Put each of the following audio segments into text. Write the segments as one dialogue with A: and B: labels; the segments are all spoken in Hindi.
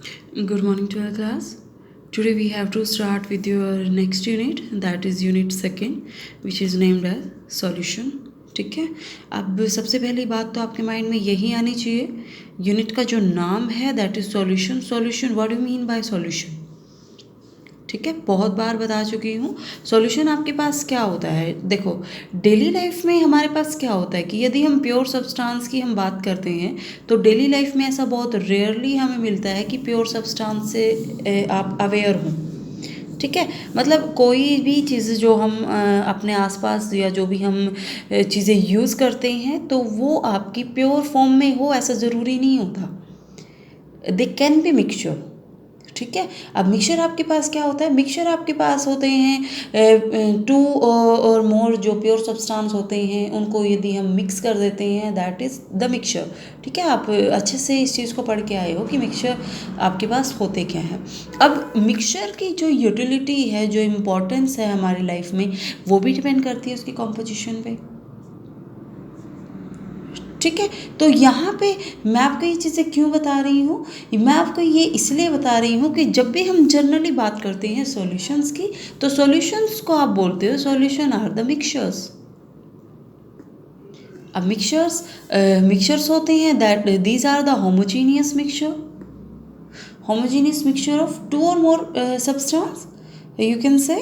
A: Good morning to our class. Today we have to start with your next unit, that is unit second, which is named as solution. ठीक है. अब सबसे पहली बात तो आपके माइंड में यही आनी चाहिए, यूनिट का जो नाम है that is solution. Solution, what do you mean bye solution? ठीक है, बहुत बार बता चुकी हूँ. सॉल्यूशन आपके पास क्या होता है? देखो, डेली लाइफ में हमारे पास क्या होता है कि यदि हम प्योर सब्सटेंस की हम बात करते हैं तो डेली लाइफ में ऐसा बहुत रेयरली हमें मिलता है कि प्योर सब्सटेंस से आप अवेयर हों. ठीक है, मतलब कोई भी चीज़ जो हम अपने आसपास या जो भी हम चीज़ें यूज़ करते हैं तो वो आपकी प्योर फॉर्म में हो ऐसा ज़रूरी नहीं होता. They can be mixture. ठीक है, अब मिक्सचर आपके पास क्या होता है? मिक्सचर आपके पास होते हैं टू और मोर जो प्योर सब्सटेंस होते हैं, उनको यदि हम मिक्स कर देते हैं दैट इज़ द मिक्सचर. ठीक है, आप अच्छे से इस चीज़ को पढ़ के आए हो कि मिक्सचर आपके पास होते क्या हैं. अब मिक्सचर की जो यूटिलिटी है, जो इम्पोर्टेंस है हमारी लाइफ में, वो भी डिपेंड करती है उसकी कॉम्पोजिशन पे. ठीक है, तो यहाँ पे मैं आपको ये चीज़ें क्यों बता रही हूँ? मैं आपको ये इसलिए बता रही हूँ कि जब भी हम जनरली बात करते हैं सॉल्यूशंस की, तो सॉल्यूशंस को आप बोलते हो सॉल्यूशन आर द मिक्सचर्स. अब मिक्सचर्स होते हैं that these are the homogeneous mixture of two or more substance you can say.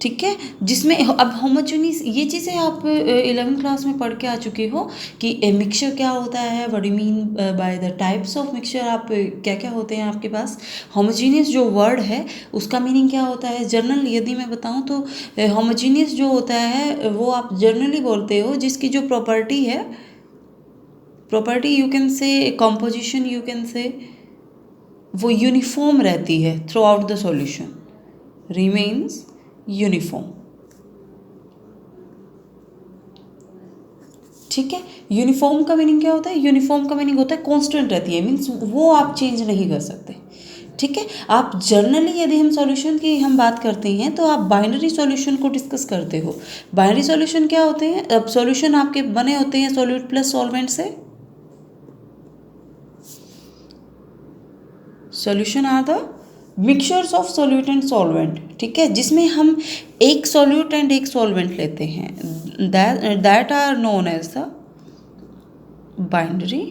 A: ठीक है, जिसमें अब होमोजेनियस ये चीज़ें आप 11th क्लास में पढ़ के आ चुके हो कि मिक्सचर क्या होता है, what do mean by the types of mixture. आप क्या क्या होते हैं आपके पास. होमोजीनियस जो वर्ड है उसका मीनिंग क्या होता है? जनरल यदि मैं बताऊं तो होमोजीनियस जो होता है वो आप जनरली बोलते हो जिसकी जो प्रॉपर्टी है, property you can say, composition you can say, वो यूनिफॉर्म रहती है through out the solution, remains uniform. ठीक है, यूनिफॉर्म का मीनिंग क्या होता है? यूनिफॉर्म का मीनिंग होता है कांस्टेंट रहती है, मीन्स वो आप चेंज नहीं कर सकते. ठीक है, आप जनरली यदि हम सॉल्यूशन की हम बात करते हैं तो आप बाइनरी सॉल्यूशन को डिस्कस करते हो. बाइनरी सॉल्यूशन क्या होते हैं? अब सॉल्यूशन आपके बने होते हैं सॉल्यूट प्लस सॉल्वेंट से. Solution are the mixtures of solute and solvent. ठीक है, जिसमें हम एक सॉल्यूट एंड एक सॉल्वेंट लेते हैं, that are known as the binary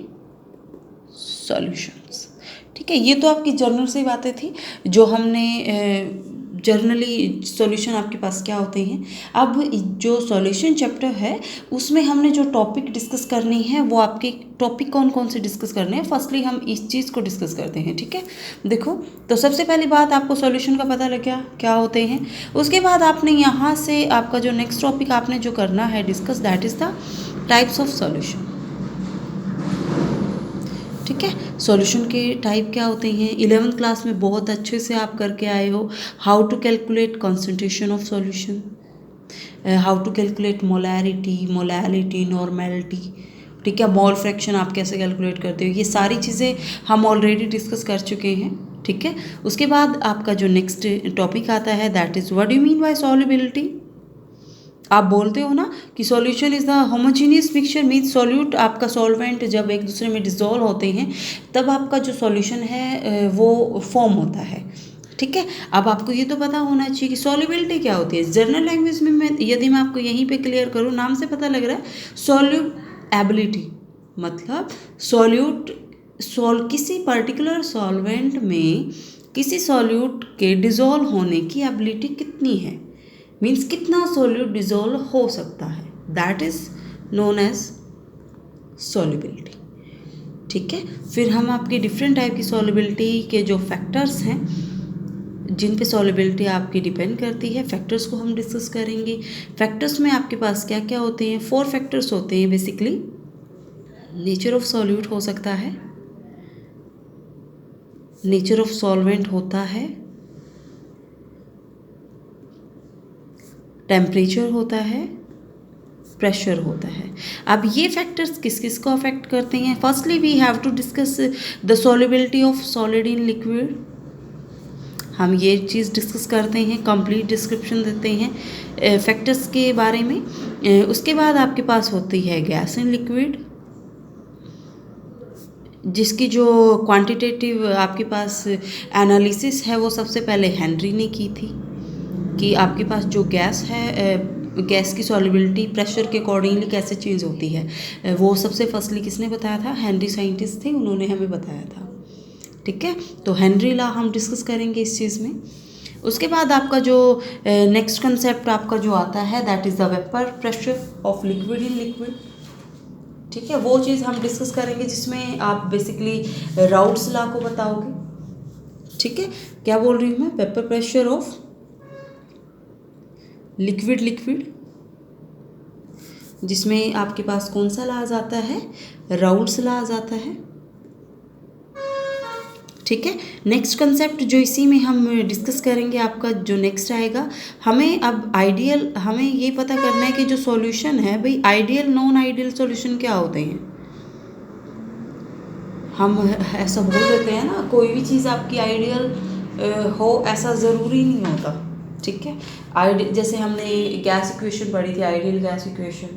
A: solutions. ठीक है, ये तो आपकी जर्नल से बातें थी जो हमने जर्नली सॉल्यूशन आपके पास क्या होते हैं. अब जो सॉल्यूशन चैप्टर है उसमें हमने जो टॉपिक डिस्कस करनी है वो आपके टॉपिक कौन कौन से डिस्कस करने हैं. फर्स्टली हम इस चीज़ को डिस्कस करते हैं. ठीक है, देखो, तो सबसे पहली बात आपको सॉल्यूशन का पता लग गया क्या होते हैं. उसके बाद आपने यहाँ से आपका जो नेक्स्ट टॉपिक आपने जो करना है discuss that is the types of solution. ठीक है, सॉल्यूशन के टाइप क्या होते हैं 11th क्लास में बहुत अच्छे से आप करके आए हो. How to calculate concentration of solution, how to calculate molarity, normality. ठीक है, मोल फ्रैक्शन आप कैसे कैलकुलेट करते हो, ये सारी चीज़ें हम ऑलरेडी डिस्कस कर चुके हैं. ठीक है, उसके बाद आपका जो नेक्स्ट टॉपिक आता है that is what do you mean bye solubility. आप बोलते हो ना कि solution is the homogeneous mixture, means solute आपका सॉल्वेंट जब एक दूसरे में डिसॉल्व होते हैं तब आपका जो सॉल्यूशन है वो फॉर्म होता है. ठीक है, अब आपको ये तो पता होना चाहिए कि सॉल्युबिलिटी क्या होती है. जनरल लैंग्वेज में यदि मैं आपको यहीं पे क्लियर करूँ, नाम से पता लग रहा है सॉल्युएबिलिटी मतलब किसी पर्टिकुलर सॉल्वेंट में किसी सॉल्यूट के डिसॉल्व होने की एबिलिटी कितनी है, मीन्स कितना सॉल्यूट डिसॉल्व हो सकता है, that is known as solubility. ठीक है, फिर हम आपकी डिफरेंट टाइप की सॉल्युबिलिटी के जो फैक्टर्स हैं जिन पे सॉल्युबिलिटी आपकी डिपेंड करती है, फैक्टर्स को हम डिस्कस करेंगे. फैक्टर्स में आपके पास क्या क्या होते हैं? 4 फैक्टर्स होते हैं बेसिकली. नेचर ऑफ सॉल्यूट हो सकता है, नेचर ऑफ सॉल्वेंट होता है, टेम्परेचर होता है, प्रेशर होता है. अब ये फैक्टर्स किस किस को अफेक्ट करते हैं? Firstly we have to discuss the solubility of solid in liquid. हम ये चीज़ डिस्कस करते हैं, कंप्लीट डिस्क्रिप्शन देते हैं फैक्टर्स के बारे में. उसके बाद आपके पास होती है गैस इन लिक्विड, जिसकी जो क्वांटिटेटिव आपके पास एनालिसिस है वो सबसे पहले हेनरी ने की थी कि आपके पास जो गैस है गैस की सॉल्युबिलिटी प्रेशर के अकॉर्डिंगली कैसे चेंज होती है, वो सबसे फर्स्टली किसने बताया था? हेनरी साइंटिस्ट थे, उन्होंने हमें बताया था। ठीक है, तो हेनरी लॉ हम डिस्कस करेंगे इस चीज़ में। उसके बाद आपका जो नेक्स्ट कंसेप्ट आपका जो आता है that is the vapour pressure of liquid in liquid. ठीक है, वो चीज़ हम डिस्कस करेंगे जिसमें आप बेसिकली राउट्स लॉ को बताओगे। ठीक है, क्या बोल रही हूँ मैं? Vapour pressure of liquid liquid, जिसमें आपके पास कौन सा लॉ आ जाता है? राउल्स लॉ आ जाता है। ठीक है, नेक्स्ट कंसेप्ट जो इसी में हम डिस्कस करेंगे आपका जो नेक्स्ट आएगा, हमें अब आइडियल, हमें ये पता करना है कि जो सॉल्यूशन है भाई, आइडियल नॉन आइडियल सॉल्यूशन क्या होते हैं। हम ऐसा बोल देते हैं ना, कोई भी चीज़ आपकी आइडियल हो ऐसा ज़रूरी नहीं होता। ठीक है, जैसे हमने गैस इक्वेशन पढ़ी थी, आइडियल गैस इक्वेशन।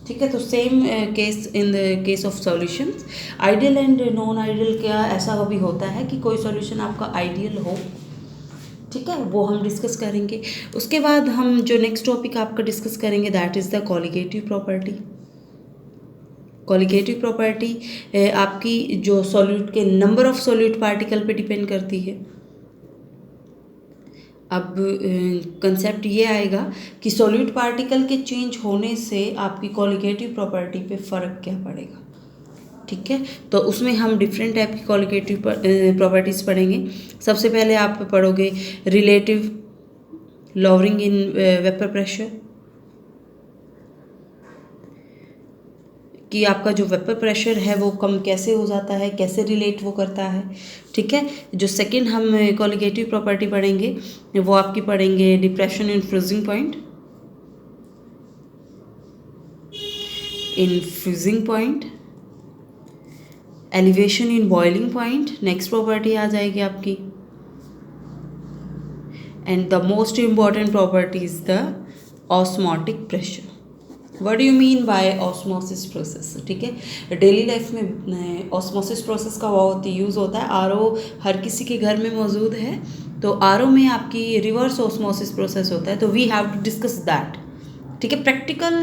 A: ठीक है, तो same case in the case of solutions, ideal and non ideal क्या ऐसा कभी होता है कि कोई सॉल्यूशन आपका आइडियल हो। ठीक है, वो हम डिस्कस करेंगे। उसके बाद हम जो नेक्स्ट टॉपिक आपका डिस्कस करेंगे that is the colligative property. Colligative property आपकी जो सॉल्यूट के नंबर ऑफ सॉल्यूट पार्टिकल पे डिपेंड करती है। अब कंसेप्ट ये आएगा कि सॉल्यूट पार्टिकल के चेंज होने से आपकी कॉलिगेटिव प्रॉपर्टी पे फ़र्क क्या पड़ेगा। ठीक है, तो उसमें हम डिफरेंट टाइप की कॉलिगेटिव प्रॉपर्टीज़ पढ़ेंगे। सबसे पहले आप पढ़ोगे relative lowering in vapour pressure, कि आपका जो वेपर प्रेशर है वो कम कैसे हो जाता है, कैसे रिलेट वो करता है। ठीक है, जो सेकंड हम कॉलिगेटिव प्रॉपर्टी पढ़ेंगे वो आपकी पढ़ेंगे depression in freezing point, in freezing point, elevation in boiling point. Next property आ जाएगी आपकी, and the most important property is the osmotic pressure. What do you mean by osmosis process. ठीक है, डेली लाइफ में ऑस्मोसिस प्रोसेस का बहुत यूज़ होता है। आरओ हर किसी के घर में मौजूद है, तो आरओ में आपकी रिवर्स ऑस्मोसिस प्रोसेस होता है, तो we have to discuss that. ठीक है, प्रैक्टिकल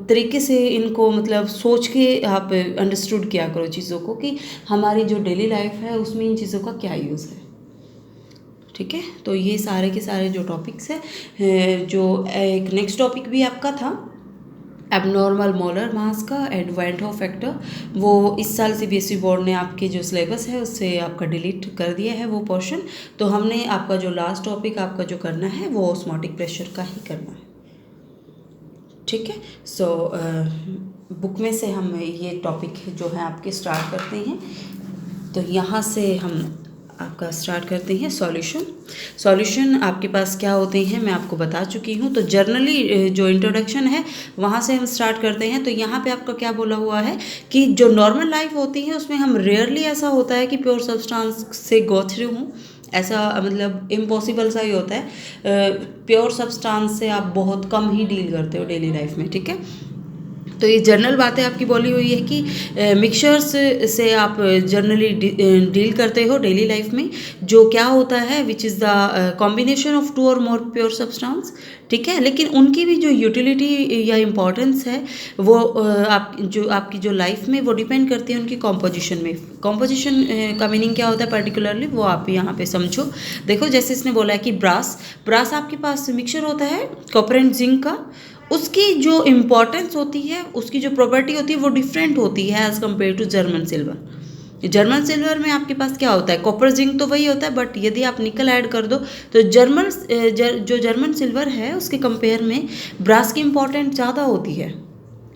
A: तरीके से इनको मतलब सोच के आप अंडरस्टूड किया करो चीज़ों को कि हमारी जो डेली लाइफ है उसमें इन चीज़ों का क्या यूज़ है। ठीक है, तो ये सारे के सारे जो टॉपिक्स हैं, जो एक नेक्स्ट टॉपिक भी आपका था एबनॉर्मल मोलर मास का एंड वैन हॉफ फैक्टर, वो इस साल सीबीएसई बोर्ड ने आपके जो सिलेबस है उससे आपका डिलीट कर दिया है वो पोर्शन। तो हमने आपका जो लास्ट टॉपिक आपका जो करना है वो ऑस्मोटिक प्रेशर का ही करना है। ठीक है, सो बुक में से हम ये टॉपिक जो है आपके स्टार्ट करते हैं। तो यहाँ से हम आपका स्टार्ट करते हैं सॉल्यूशन। सॉल्यूशन आपके पास क्या होते हैं मैं आपको बता चुकी हूँ। तो जर्नली जो इंट्रोडक्शन है वहाँ से हम स्टार्ट करते हैं। तो यहाँ पे आपका क्या बोला हुआ है कि जो नॉर्मल लाइफ होती है उसमें हम रेयरली ऐसा होता है कि प्योर सब्सटेंस से गो थ्रू हूँ, ऐसा मतलब इम्पॉसिबल सा ही होता है। प्योर सब्सटेंस से आप बहुत कम ही डील करते हो डेली लाइफ में। ठीक है, तो ये जनरल बातें आपकी बोली हुई है कि मिक्सचर्स से आप जनरली डील करते हो डेली लाइफ में, जो क्या होता है which is the combination of two or more pure substance. ठीक है, लेकिन उनकी भी जो यूटिलिटी या इम्पोर्टेंस है वो आपकी जो लाइफ में वो डिपेंड करती है उनकी कॉम्पोजिशन में। कॉम्पोजिशन का मीनिंग क्या होता है पर्टिकुलरली वो आप यहाँ पे समझो। देखो, जैसे इसने बोला है कि ब्रास आपके पास मिक्सचर होता है कॉपर एंड जिंक का, उसकी जो इम्पोर्टेंस होती है, उसकी जो प्रॉपर्टी होती है वो डिफरेंट होती है as compare to German silver. German silver में आपके पास क्या होता है, कॉपर जिंक तो वही होता है, बट यदि आप निकल ऐड कर दो तो जो जर्मन सिल्वर है उसके कंपेयर में ब्रास की इम्पोर्टेंस ज़्यादा होती है।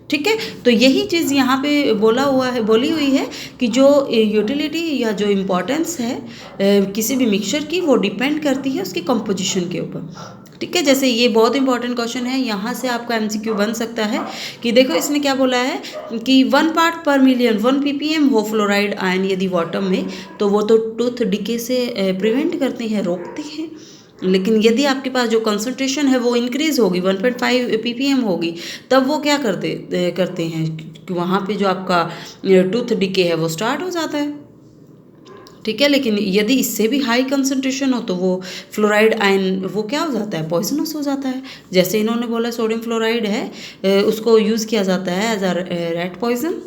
A: ठीक है, तो यही चीज़ यहाँ पे बोली हुई है कि जो यूटिलिटी या जो इम्पोर्टेंस है किसी भी मिक्सचर की वो डिपेंड करती है उसकी कंपोजिशन के ऊपर। ठीक है, जैसे ये बहुत इंपॉर्टेंट क्वेश्चन है, यहाँ से आपका एमसीक्यू बन सकता है कि देखो इसने क्या बोला है कि 1 पार्ट पर मिलियन 1 ppm हो फ्लोराइड आयन यदि वाटर में, तो वो तो टूथ डिके से प्रिवेंट करते हैं, रोकते हैं। लेकिन यदि आपके पास जो कंसंट्रेशन है वो इंक्रीज होगी 1.5 ppm होगी, तब वो क्या करते हैं कि वहाँ पे जो आपका टूथ डिके है वो स्टार्ट हो जाता है। ठीक है, लेकिन यदि इससे भी हाई कंसंट्रेशन हो तो वो फ्लोराइड आयन वो क्या हो जाता है, पॉइजनस हो जाता है। जैसे इन्होंने बोला सोडियम फ्लोराइड है, उसको यूज़ किया जाता है एज अ रैट पॉइजन।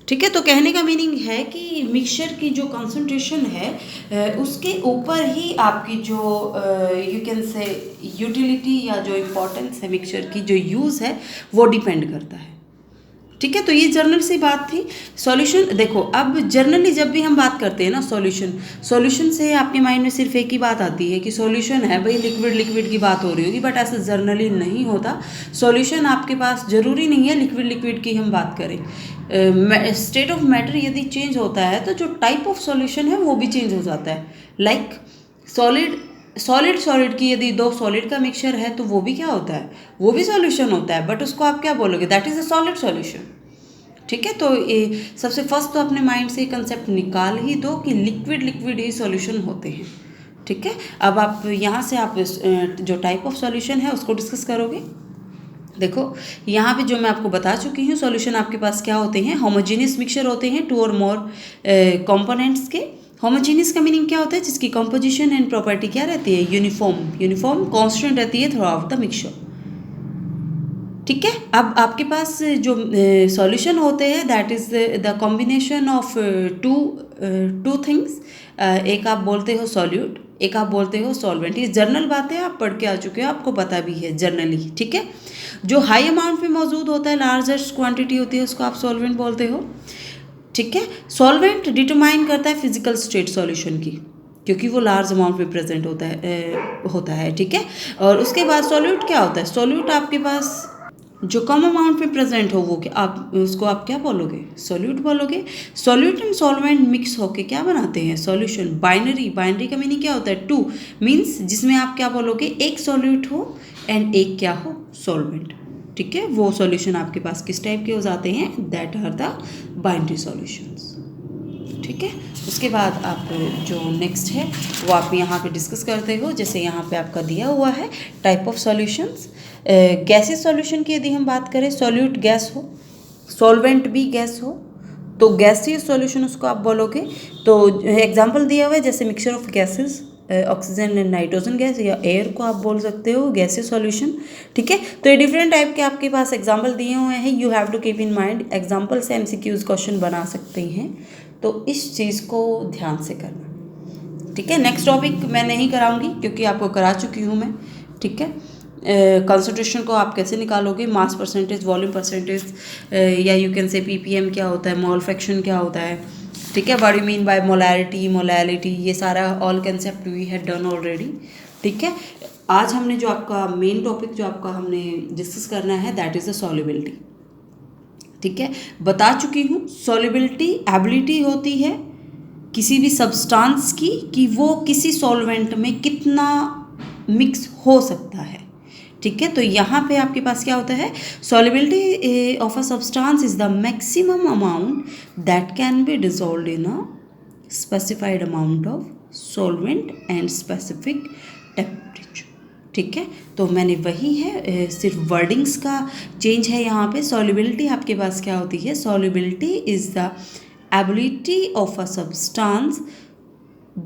A: ठीक है, तो कहने का मीनिंग है कि मिक्सचर की जो कंसंट्रेशन है उसके ऊपर ही आपकी जो यू कैन से यूटिलिटी या जो इम्पोर्टेंस है मिक्सचर की, जो यूज़ है वो डिपेंड करता है। ठीक है, तो ये जर्नल से बात थी। सॉल्यूशन देखो, अब जर्नली जब भी हम बात करते हैं ना सॉल्यूशन से आपके माइंड में सिर्फ एक ही बात आती है कि सॉल्यूशन है भाई, लिक्विड की बात हो रही होगी, बट ऐसा जर्नली नहीं होता। सॉल्यूशन आपके पास ज़रूरी नहीं है लिक्विड की हम बात करें। स्टेट ऑफ मैटर यदि चेंज होता है तो जो टाइप ऑफ सॉल्यूशन है वो भी चेंज हो जाता है। लाइक सॉलिड की यदि दो सॉलिड का मिक्सचर है तो वो भी क्या होता है, वो भी सॉल्यूशन होता है, बट उसको आप क्या बोलोगे, that is a solid solution. ठीक है, तो ये सबसे फर्स्ट तो अपने माइंड से कंसेप्ट निकाल ही दो कि लिक्विड ही सॉल्यूशन होते हैं। ठीक है, अब आप यहाँ से आप जो टाइप ऑफ सॉल्यूशन है उसको डिस्कस करोगे। देखो यहाँ पे जो मैं आपको बता चुकी हूँ, सॉल्यूशन आपके पास क्या होते हैं, होमोजेनियस मिक्सचर होते हैं 2 और मोर कंपोनेंट्स के। होमोजेनियस का मीनिंग क्या होता है, जिसकी कंपोजिशन एंड प्रॉपर्टी क्या रहती है, यूनिफॉर्म कांस्टेंट रहती है थ्रू आउट द मिक्सचर। ठीक है, अब आपके पास जो सॉल्यूशन होते हैं that is the combination of two things. एक आप बोलते हो सॉल्यूट, एक आप बोलते हो सॉल्वेंट। ये जर्नल बातें आप पढ़ के आ चुके हो, आपको पता भी है जर्नली। ठीक है, जो हाई अमाउंट में मौजूद होता है, लार्जेस्ट क्वांटिटी होती है, उसको आप सॉल्वेंट बोलते हो। ठीक है, सॉल्वेंट डिटरमाइन करता है फिजिकल स्टेट सॉल्यूशन की, क्योंकि वो लार्ज अमाउंट में प्रेजेंट होता है। ठीक है, और उसके बाद सॉल्यूट क्या होता है, सॉल्यूट आपके पास जो कम अमाउंट में प्रेजेंट हो वो क्या आप उसको आप क्या बोलोगे, सॉल्यूट बोलोगे। सॉल्यूट एंड सॉल्वेंट मिक्स होके क्या बनाते हैं, सॉल्यूशन। बाइनरी का मीनिंग क्या होता है, 2 मीन्स जिसमें आप क्या बोलोगे, एक सॉल्यूट हो एंड एक क्या हो, सॉल्वेंट। ठीक है, वो सॉल्यूशन आपके पास किस टाइप के हो जाते हैं, that are the binary solutions. ठीक है, उसके बाद आप जो नेक्स्ट है वो आप यहाँ पे डिस्कस करते हो। जैसे यहाँ पे आपका दिया हुआ है type of solutions. Gases solution की यदि हम बात करें, सॉल्यूट गैस हो, सॉल्वेंट भी गैस हो, तो गैसियस सॉल्यूशन उसको आप बोलोगे। तो एग्जांपल दिया हुआ है जैसे mixture of gases, oxygen and nitrogen gas या एयर को आप बोल सकते हो गैसियस सॉल्यूशन। ठीक है, तो ये डिफरेंट टाइप के आपके पास एग्जांपल दिए हुए हैं, you have to keep in mind. Example से एमसीक्यूज क्वेश्चन बना सकते हैं, तो इस चीज़ को ध्यान से करना। ठीक है, नेक्स्ट टॉपिक मैं नहीं कराऊंगी क्योंकि आपको करा चुकी हूँ मैं। ठीक है, कंसंट्रेशन को आप कैसे निकालोगे, मास परसेंटेज, वॉल्यूम परसेंटेज, या यू कैन से पीपीएम क्या होता है, मोल फ्रैक्शन क्या होता है। ठीक है, what you mean by molality, ये सारा all concept we had done already. ठीक है, आज हमने जो आपका मेन टॉपिक जो आपका हमने डिस्कस करना है दैट इज़ द सॉल्युबिलिटी। ठीक है, बता चुकी हूँ सॉल्युबिलिटी एबिलिटी होती है किसी भी सब्सटेंस की कि वो किसी सॉल्वेंट में कितना मिक्स हो सकता है। ठीक है, तो यहाँ पे आपके पास क्या होता है, solubility of a substance is the maximum amount that can be dissolved in a specified amount of solvent and specific temperature. ठीक है, तो मैंने वही है, सिर्फ वर्डिंग्स का चेंज है यहाँ पे। सॉल्युबिलिटी आपके पास क्या होती है, solubility is the ability of a substance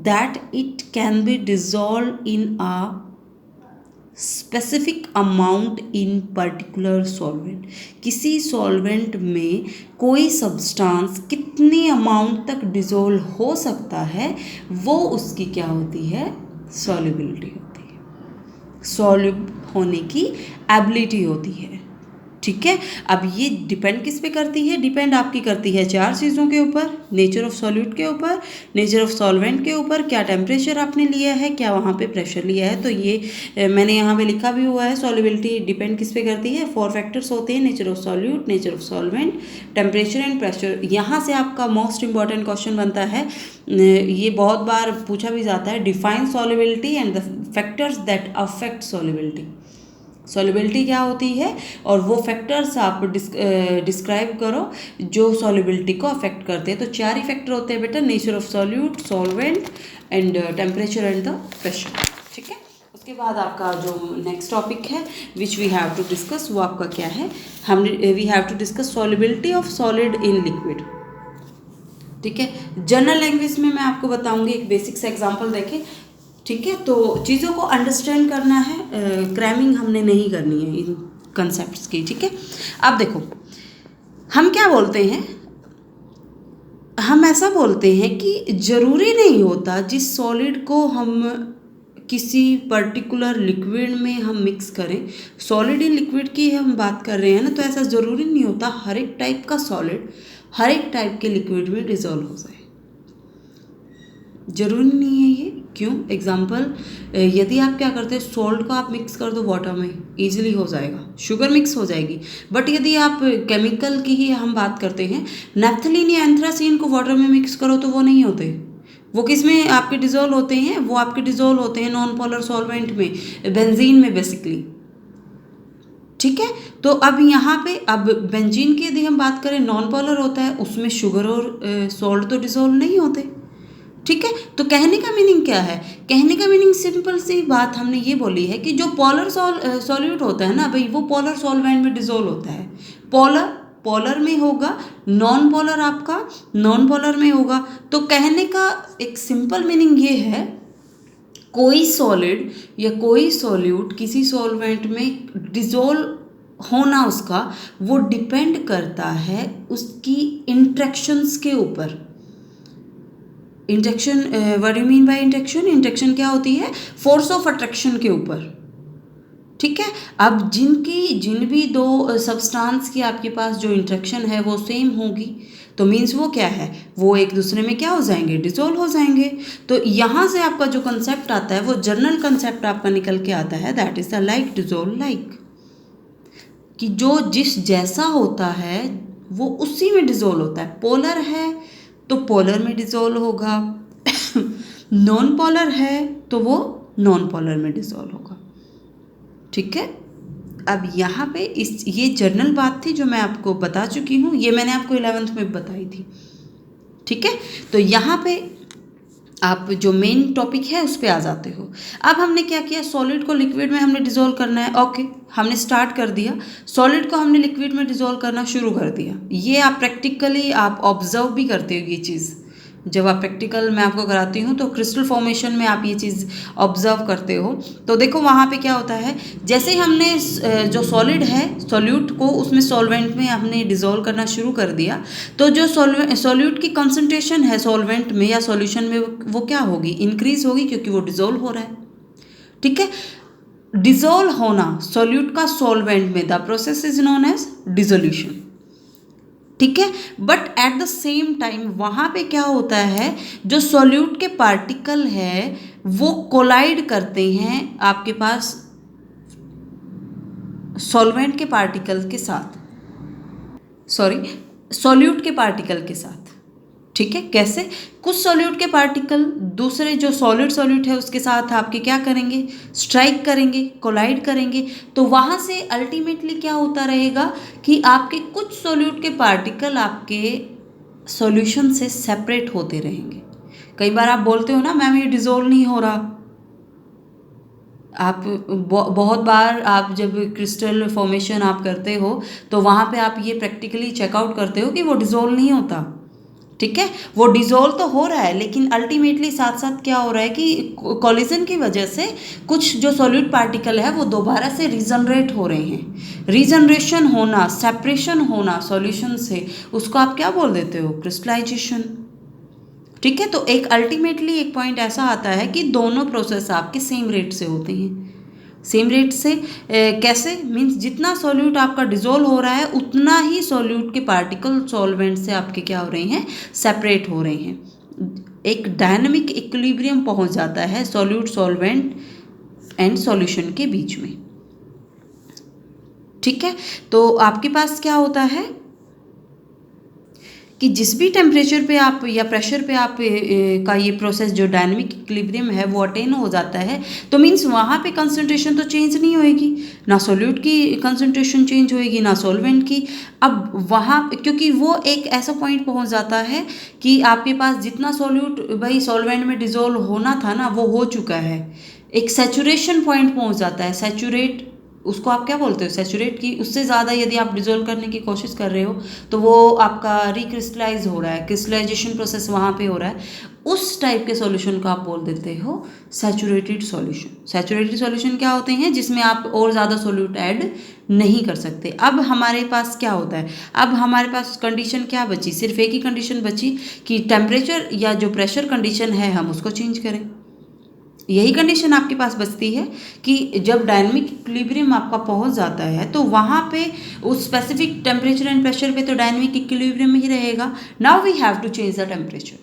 A: that it can be dissolve in a specific amount in particular solvent. किसी सॉल्वेंट में कोई सब्सटेंस कितने अमाउंट तक डिसॉल्व हो सकता है, वो उसकी क्या होती है, सॉल्युबिलिटी होती है, सॉल्युब होने की एबिलिटी होती है। ठीक है, अब ये डिपेंड किस पे करती है, डिपेंड आपकी करती है 4 चीज़ों के ऊपर, नेचर ऑफ सॉल्यूट के ऊपर, नेचर ऑफ सॉल्वेंट के ऊपर, क्या टेम्परेचर आपने लिया है, क्या वहाँ पे प्रेशर लिया है। तो ये मैंने यहाँ पे लिखा भी हुआ है, सॉल्युबिलिटी डिपेंड किस पे करती है, 4 फैक्टर्स होते हैं, nature of solute, nature of solvent, temperature and pressure. यहाँ से आपका मोस्ट इंपॉर्टेंट क्वेश्चन बनता है, ये बहुत बार पूछा भी जाता है, define solubility and the factors that affect solubility. Solubility क्या होती है और वो फैक्टर्स आप डिस्क्राइब करो जो सॉल्युबिलिटी को अफेक्ट करते हैं। तो 4 ही फैक्टर होते हैं बेटा, nature of solute, solvent and temperature and the pressure. ठीक है, उसके बाद आपका जो नेक्स्ट टॉपिक है which we have to discuss, वो आपका क्या है, हम we have to discuss solubility of solid in liquid. ठीक है, जनरल लैंग्वेज में मैं आपको बताऊंगी, एक बेसिक से एग्जांपल देखें। ठीक है, तो चीज़ों को अंडरस्टैंड करना है, क्रैमिंग हमने नहीं करनी है इन कंसेप्ट्स की। ठीक है, अब देखो हम क्या बोलते हैं, हम ऐसा बोलते हैं कि ज़रूरी नहीं होता जिस सॉलिड को हम किसी पर्टिकुलर लिक्विड में हम मिक्स करें, सॉलिड इन लिक्विड की हम बात कर रहे हैं ना, तो ऐसा ज़रूरी नहीं होता हर एक टाइप का सॉलिड हर एक टाइप के लिक्विड में डिज़ोल्व हो जाए, ज़रूरी नहीं है ये। क्यों? एग्जाम्पल, यदि आप क्या करते हैं, सॉल्ट को आप मिक्स कर दो वाटर में, इजीली हो जाएगा, शुगर मिक्स हो जाएगी। बट यदि आप केमिकल की ही हम बात करते हैं, नैप्थलीन या एंथ्रासीन को वाटर में मिक्स करो तो वो नहीं होते, वो किस में आपके डिज़ोल्व होते हैं, वो आपके डिज़ोल्व होते हैं नॉन पोलर सॉल्वेंट में, बेंजीन में बेसिकली। ठीक है, तो अब यहाँ पे अब बेंजीन की यदि हम बात करें, नॉन पोलर होता है, उसमें शुगर और सॉल्ट तो डिज़ोल्व नहीं होते। ठीक है, तो कहने का मीनिंग क्या है, कहने का मीनिंग सिंपल सी बात हमने ये बोली है कि जो पोलर सॉल्यूट होता है ना भाई, वो पोलर सॉल्वेंट में डिज़ोल्व होता है। पोलर में होगा, नॉन पोलर आपका नॉन पोलर में होगा। तो कहने का एक सिंपल मीनिंग ये है, कोई सॉलिड या कोई सॉल्यूट किसी सॉल्वेंट में डिज़ोल्व होना उसका, वो डिपेंड करता है उसकी इंट्रैक्शंस के ऊपर। Interaction, what do mean by interaction? Interaction क्या होती है? फोर्स ऑफ अट्रैक्शन के ऊपर। ठीक है, अब जिन भी दो सब्सटेंस की आपके पास जो इंट्रैक्शन है वो सेम होगी, तो मीन्स वो क्या है, वो एक दूसरे में क्या हो जाएंगे, डिसॉल्व हो जाएंगे। तो यहाँ से आपका जो कंसेप्ट आता है, वो जनरल कंसेप्ट आपका निकल के आता है, that is the like dissolve like, कि जो जिस जैसा होता है वो उसी में डिसॉल्व होता है। पोलर है तो पोलर में डिसॉल्व होगा, नॉन पोलर है तो वो नॉन पोलर में डिसॉल्व होगा। ठीक है, अब यहाँ पे ये जनरल बात थी जो मैं आपको बता चुकी हूँ, ये मैंने आपको 11th में बताई थी। ठीक है, तो यहाँ पे आप जो मेन टॉपिक है उस पर आ जाते हो। अब हमने क्या किया, सॉलिड को लिक्विड में हमने डिसॉल्व करना है। ओके, हमने स्टार्ट कर दिया, सॉलिड को हमने लिक्विड में डिसॉल्व करना शुरू कर दिया। ये आप प्रैक्टिकली आप ऑब्जर्व भी करते हो ये चीज़, जब आप प्रैक्टिकल मैं आपको कराती हूँ तो क्रिस्टल फॉर्मेशन में आप ये चीज़ ऑब्जर्व करते हो। तो देखो वहाँ पे क्या होता है, जैसे ही हमने जो सॉलिड है सॉल्यूट को उसमें सॉल्वेंट में हमने डिसॉल्व करना शुरू कर दिया, तो जो सॉल्यूट की कंसंट्रेशन है सॉल्वेंट में या सॉल्यूशन में वो क्या होगी, इंक्रीज होगी, क्योंकि वो डिसॉल्व हो रहा है। ठीक है, डिसॉल्व होना सॉल्यूट का सॉल्वेंट में, the process is known as dissolution. ठीक है, but at the same time वहाँ पे क्या होता है, जो सॉल्यूट के पार्टिकल है वो कोलाइड करते हैं आपके पास सॉल्वेंट के पार्टिकल के साथ, सॉल्यूट के पार्टिकल के साथ। ठीक है, कैसे, कुछ सॉल्यूट के पार्टिकल दूसरे जो सॉल्यूट है उसके साथ आपके क्या करेंगे, स्ट्राइक करेंगे, कोलाइड करेंगे। तो वहाँ से अल्टीमेटली क्या होता रहेगा कि आपके कुछ सॉल्यूट के पार्टिकल आपके सॉल्यूशन से सेपरेट होते रहेंगे। कई बार आप बोलते हो ना, मैम ये डिसॉल्व नहीं हो रहा। आप बहुत बार आप जब क्रिस्टल फॉर्मेशन आप करते हो तो वहाँ पे आप ये प्रैक्टिकली चेकआउट करते हो कि वो डिसॉल्व नहीं होता। ठीक है, वो डिसॉल्व तो हो रहा है, लेकिन अल्टीमेटली साथ साथ क्या हो रहा है कि कोलिजन की वजह से कुछ जो सॉल्यूट पार्टिकल है वो दोबारा से रीजनरेट हो रहे हैं। रीजनरेशन होना, सेपरेशन होना सॉल्यूशन से, उसको आप क्या बोल देते हो, क्रिस्टलाइजेशन। ठीक है, तो एक अल्टीमेटली एक पॉइंट ऐसा आता है कि दोनों प्रोसेस आपके सेम रेट से होते हैं। सेम रेट से कैसे, मीन्स जितना सॉल्यूट आपका डिसॉल्व हो रहा है उतना ही सॉल्यूट के पार्टिकल सॉल्वेंट से आपके क्या हो रहे हैं, सेपरेट हो रहे हैं। एक डायनामिक इक्विलिब्रियम पहुंच जाता है सॉल्यूट, सॉल्वेंट एंड सॉल्यूशन के बीच में। ठीक है, तो आपके पास क्या होता है कि जिस भी टेम्परेचर पे आप या प्रेशर पे आप का ये प्रोसेस जो डायनेमिक इक्विलिब्रियम है वो अटेन हो जाता है, तो मीन्स वहाँ पे कंसंट्रेशन तो चेंज नहीं होएगी, ना सॉल्यूट की कंसंट्रेशन चेंज होएगी ना सॉल्वेंट की। अब वहाँ क्योंकि वो एक ऐसा पॉइंट पहुँच जाता है कि आपके पास जितना सॉल्यूट भाई सॉल्वेंट में डिजोल्व होना था ना वो हो चुका है, एक सैचुरेशन पॉइंट पहुँच जाता है, सैचुरेट उसको आप क्या बोलते हो, सैचुरेट की उससे ज़्यादा यदि आप डिजोल्व करने की कोशिश कर रहे हो तो वो आपका रिक्रिस्टलाइज हो रहा है, क्रिस्टलाइजेशन प्रोसेस वहाँ पे हो रहा है, उस टाइप के सॉल्यूशन को आप बोल देते हो सैचुरेटेड सॉल्यूशन। सैचुरेटेड सॉल्यूशन क्या होते हैं, जिसमें आप और ज़्यादा सॉल्यूट ऐड नहीं कर सकते। अब हमारे पास क्या होता है, अब हमारे पास कंडीशन क्या बची, सिर्फ एक ही कंडीशन बची कि टेम्परेचर या जो प्रेशर कंडीशन है हम उसको चेंज करें। यही कंडीशन आपके पास बचती है कि जब डायनेमिक इक्विलिब्रियम आपका पहुंच जाता है तो वहाँ पे उस स्पेसिफिक टेम्परेचर एंड प्रेशर पे तो डायनेमिक इक्विलिब्रियम ही रहेगा। Now we have to change the temperature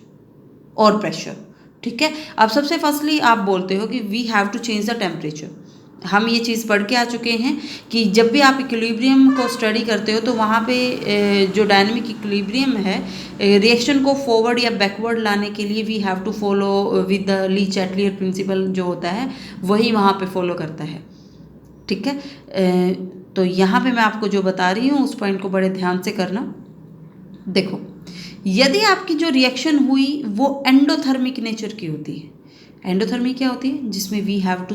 A: और प्रेशर। ठीक है, अब सबसे फर्स्टली आप बोलते हो कि we have to change the temperature. हम ये चीज़ पढ़ के आ चुके हैं कि जब भी आप इक्विलिब्रियम को स्टडी करते हो तो वहाँ पे जो डायनेमिक इक्विलिब्रियम है रिएक्शन को फॉरवर्ड या बैकवर्ड लाने के लिए we have to follow with the Le Chatelier principle जो होता है वही वहाँ पे फॉलो करता है। ठीक है, तो यहाँ पे मैं आपको जो बता रही हूँ उस पॉइंट को बड़े ध्यान से करना। देखो, यदि आपकी जो रिएक्शन हुई वो एंडोथर्मिक नेचर की होती है, एंडोथर्मी क्या होती है, जिसमें we have to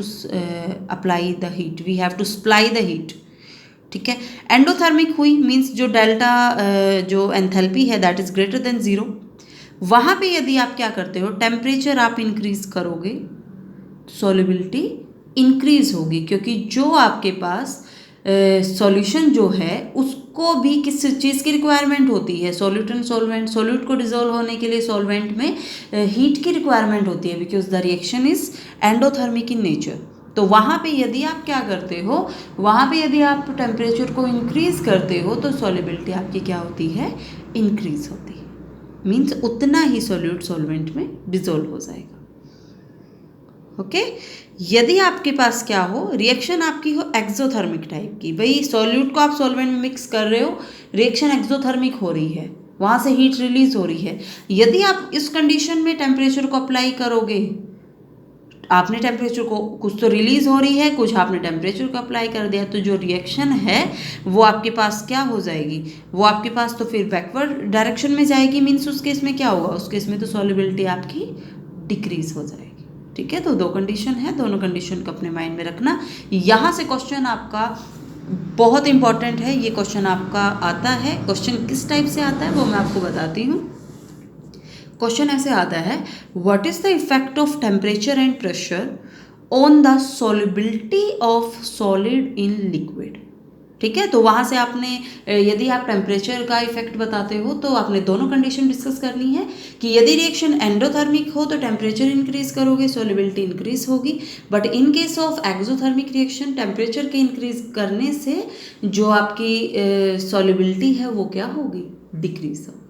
A: apply the heat, we have to supply the heat. ठीक है, एंडोथर्मिक हुई मीन्स जो डेल्टा जो एंथैल्पी है दैट इज ग्रेटर देन 0। वहाँ पे यदि आप क्या करते हो, टेम्परेचर आप इंक्रीज करोगे, सॉल्युबिलिटी इंक्रीज होगी, क्योंकि जो आपके पास सॉल्यूशन जो है उसको भी किस चीज़ की रिक्वायरमेंट होती है, सॉल्यूट एंड सॉल्वेंट। सॉल्यूट को डिजोल्व होने के लिए सॉल्वेंट में हीट की रिक्वायरमेंट होती है because the reaction is endothermic in nature. तो वहाँ पे यदि आप क्या करते हो, वहाँ पे यदि आप टेम्परेचर को इंक्रीज करते हो तो सॉल्युबिलिटी आपकी क्या होती है, इंक्रीज होती है, मीन्स उतना ही सॉल्यूट सॉल्वेंट में डिजोल्व हो जाएगा। ओके, यदि आपके पास क्या हो, रिएक्शन आपकी हो एक्सोथर्मिक टाइप की, भाई सॉल्यूट को आप सॉल्वेंट में मिक्स कर रहे हो, रिएक्शन एक्सोथर्मिक हो रही है, वहाँ से हीट रिलीज हो रही है। यदि आप इस कंडीशन में टेम्परेचर को अप्लाई करोगे, आपने टेम्परेचर को कुछ तो रिलीज हो रही है, कुछ आपने टेम्परेचर को अप्लाई कर दिया, तो जो रिएक्शन है वो आपके पास क्या हो जाएगी, वो आपके पास तो फिर बैकवर्ड डायरेक्शन में जाएगी। मीन्स उस केस में क्या होगा, उस केस में तो सॉल्युबिलिटी आपकी डिक्रीज हो जाएगी। ठीक है, तो दो कंडीशन है, दोनों कंडीशन को अपने माइंड में रखना। यहाँ से क्वेश्चन आपका बहुत इंपॉर्टेंट है, ये क्वेश्चन आपका आता है। क्वेश्चन किस टाइप से आता है वो मैं आपको बताती हूँ। क्वेश्चन ऐसे आता है, what is the effect of temperature and pressure on the solubility of solid in liquid. ठीक है, तो वहाँ से आपने यदि आप टेम्परेचर का इफेक्ट बताते हो तो आपने दोनों कंडीशन डिस्कस करनी है कि यदि रिएक्शन एंडोथर्मिक हो तो टेम्परेचर इंक्रीज करोगे, सॉल्युबिलिटी इंक्रीज होगी, but in case of exothermic reaction temperature के इंक्रीज करने से जो आपकी सॉल्युबिलिटी है वो क्या होगी, डिक्रीज होगी।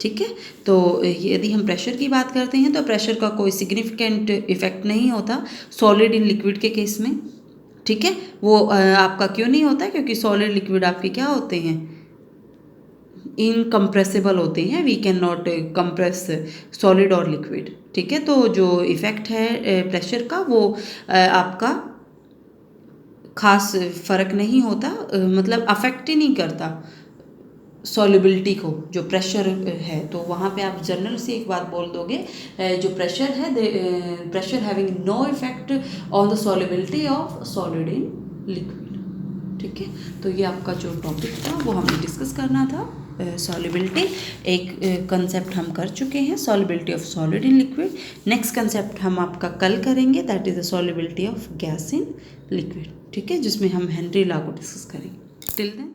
A: ठीक है, तो यदि हम प्रेशर की बात करते हैं तो प्रेशर का कोई सिग्निफिकेंट इफेक्ट नहीं होता सॉलिड इन लिक्विड के केस में। ठीक है, वो आपका क्यों नहीं होता, क्योंकि सॉलिड लिक्विड आपके क्या होते हैं, इनकम्प्रेसिबल होते हैं, we can not compress solid और लिक्विड। ठीक है, तो जो इफेक्ट है प्रेशर का वो आपका खास फर्क नहीं होता, मतलब अफेक्ट ही नहीं करता सॉल्युबिलिटी को, जो प्रेशर है। तो वहाँ पे आप जनरल से एक बात बोल दोगे, जो प्रेशर है, pressure having no effect on the solubility of solid in liquid. ठीक है, तो ये आपका जो टॉपिक था वो हमने डिस्कस करना था, सॉल्युबिलिटी। एक कंसेप्ट हम कर चुके हैं, solubility of solid in liquid. Next concept हम आपका कल करेंगे, that is the solubility of gas in liquid. ठीक है, जिसमें हम हेनरी लॉ को डिस्कस करेंगे। Till then